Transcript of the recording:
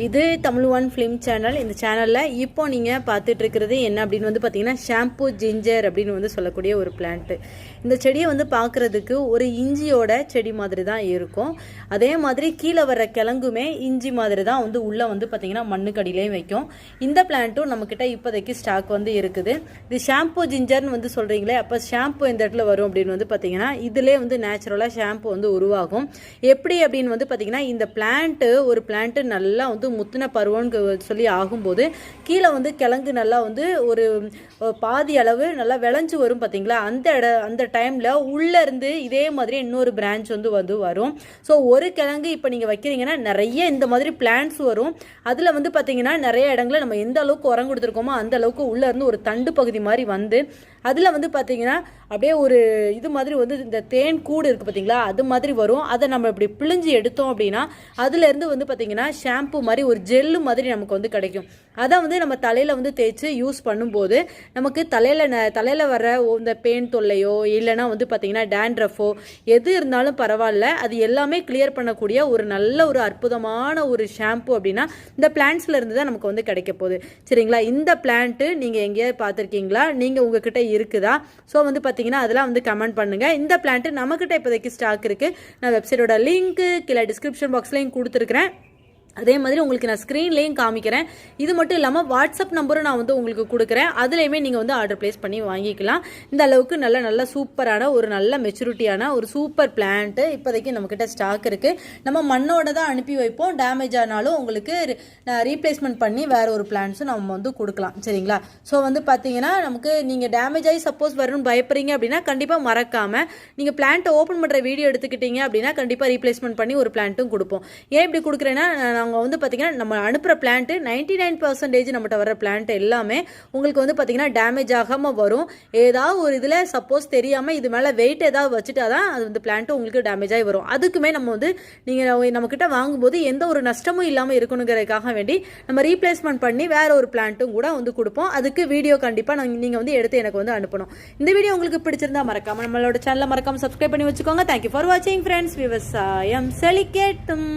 இது Tamil one film channel. இந்த சேனலில் இப்போ நீங்கள் பார்த்துட்டு இருக்கிறது என்ன அப்படின்னு வந்து பார்த்தீங்கன்னா ஷாம்பு ஜிஞ்சர் அப்படின்னு சொல்லக்கூடிய ஒரு பிளான்ட்டு. இந்த செடியை பார்க்குறதுக்கு ஒரு இஞ்சியோட செடி மாதிரி தான் இருக்கும். அதே மாதிரி கீழே வர்ற கிழங்குமே இஞ்சி மாதிரி தான் உள்ளே பார்த்தீங்கன்னா மண்ணுக்கடியிலையும் வைக்கும். இந்த பிளான்ட்டும் நம்மக்கிட்ட இப்போதைக்கு ஸ்டாக் இருக்குது. இது ஷாம்பு ஜிஞ்சர்னு சொல்கிறீங்களே, அப்போ ஷாம்பு இந்த இடத்துல வரும் அப்படின்னு பார்த்தீங்கன்னா இதிலே நேச்சுரலாக ஷாம்பு உருவாகும். எப்படி அப்படின்னு பார்த்தீங்கன்னா இந்த பிளான்ட்டு ஒரு பிளான்ட்டு நல்லா முத்தின பருவம்னு சொல்லி ஆகும்போது கீழே கிழங்கு நல்லா ஒரு பாதி அளவு நல்லா விளைஞ்சு வரும் பார்த்தீங்களா. அந்த டைமில் உள்ளே இருந்து இதே மாதிரி இன்னொரு பிரான்ச் வரும். ஸோ ஒரு கிழங்கு இப்போ நீங்கள் வைக்கிறீங்கன்னா நிறைய இந்த மாதிரி பிளான்ட்ஸ் வரும். அதில் பார்த்தீங்கன்னா நிறைய இடங்களில் நம்ம எந்த அளவுக்கு உரம் கொடுத்துருக்கோமோ அந்த அளவுக்கு உள்ளே இருந்து ஒரு தண்டு பகுதி மாதிரி அதில் பார்த்தீங்கன்னா அப்படியே ஒரு இது மாதிரி இந்த தேன் கூடு இருக்குது பார்த்தீங்களா, அது மாதிரி வரும். அதை நம்ம இப்படி பிழிஞ்சு எடுத்தோம் அப்படின்னா அதுலேருந்து பார்த்தீங்கன்னா ஷாம்பு மாதிரி ஒரு ஜெல்லு மாதிரி நமக்கு கிடைக்கும். அதை நம்ம தலையில் தேய்ச்சி யூஸ் பண்ணும்போது நமக்கு தலையில் வர்ற இந்த பெயின் தொல்லையோ இல்லைனா பார்த்தீங்கன்னா டேண்ட்ரஃபோ எது இருந்தாலும் பரவாயில்ல, அது எல்லாமே கிளியர் பண்ணக்கூடிய ஒரு நல்ல ஒரு அற்புதமான ஒரு ஷாம்பு அப்படின்னா இந்த பிளான்ட்ஸில் இருந்து தான் நமக்கு கிடைக்க போகுது. சரிங்களா, இந்த பிளான்ட்டு நீங்கள் எங்கேயாவது பார்த்துருக்கீங்களா, நீங்கள் உங்ககிட்ட இருக்குதா? ஸோ பார்த்தீங்கன்னா அதெல்லாம் கமெண்ட் பண்ணுங்கள். இந்த பிளான்ட்டு நம்மக்கிட்ட இப்போதைக்கு ஸ்டாக் இருக்குது. நான் வெப்சைட்டோட லிங்க்கு கீழே டிஸ்கிரிப்ஷன் பாக்ஸ்லையும் கொடுத்துருக்குறேன். அதே மாதிரி உங்களுக்கு நான் ஸ்க்ரீன்லேயும் காமிக்கிறேன். இது மட்டும் இல்லாமல் வாட்ஸ்அப் நம்பரும் நான் உங்களுக்கு கொடுக்குறேன். அதுலேயுமே நீங்கள் ஆர்டர் ப்ளேஸ் பண்ணி வாங்கிக்கலாம். இந்த அளவுக்கு நல்ல சூப்பரான ஒரு நல்ல மெச்சூரிட்டியான ஒரு சூப்பர் பிளான்ட்டு இப்போதைக்கு நம்மக்கிட்ட ஸ்டாக் இருக்குது. நம்ம மண்ணோட தான் அனுப்பி வைப்போம். டேமேஜ் ஆனாலும் உங்களுக்கு ரீப்ளேஸ்மெண்ட் பண்ணி வேறு ஒரு பிளான்ட்ஸும் நம்ம கொடுக்கலாம். சரிங்களா, ஸோ பார்த்தீங்கன்னா நமக்கு நீங்கள் டேமேஜ் ஆகி சப்போஸ் வரணும்னு பயப்படுறீங்க அப்படின்னா கண்டிப்பாக மறக்காமல் நீங்கள் பிளான்ட்டை ஓப்பன் பண்ணுற வீடியோ எடுத்துக்கிட்டீங்க அப்படின்னா கண்டிப்பாக ரீப்ளேஸ்மெண்ட் பண்ணி ஒரு பிளான்ட்டும் கொடுப்போம். ஏன் இப்படி கொடுக்குறேன்னா நாங்கள் பார்த்தீங்கன்னா நம்ம அனுப்புகிற பிளான்ட்டு 99% நம்மகிட்ட வர பிளான்ட் எல்லாமே உங்களுக்கு பார்த்தீங்கன்னா டேமேஜ் ஆகாமல் வரும். ஏதாவது ஒரு இதில் சப்போஸ் தெரியாமல் இது மேலே வெயிட் ஏதாவது வச்சுட்டா தான் அது பிளான்ட்டு உங்களுக்கு டேமேஜ் ஆகி வரும். அதுக்குமே நம்ம நீங்கள் நம்மக்கிட்ட வாங்கும்போது எந்த ஒரு நஷ்டமும் இல்லாமல் இருக்கணுங்கிறதுக்காக வேண்டி நம்ம ரீப்ளேஸ்மெண்ட் பண்ணி வேற ஒரு பிளான்ட்டும் கூட கொடுப்போம். அதுக்கு வீடியோ கண்டிப்பாக நீங்கள் எடுத்து எனக்கு அனுப்பணும். இந்த வீடியோ உங்களுக்கு பிடிச்சிருந்தா மறக்காமல் நம்மளோட சேனலை மறக்காமல் சப்ஸ்கிரைப் பண்ணி வச்சுக்கோங்க. தேங்க்யூ ஃபார் வாட்சிங் ஃப்ரெண்ட்ஸ். விவசாயம் செழிக்கட்டும்.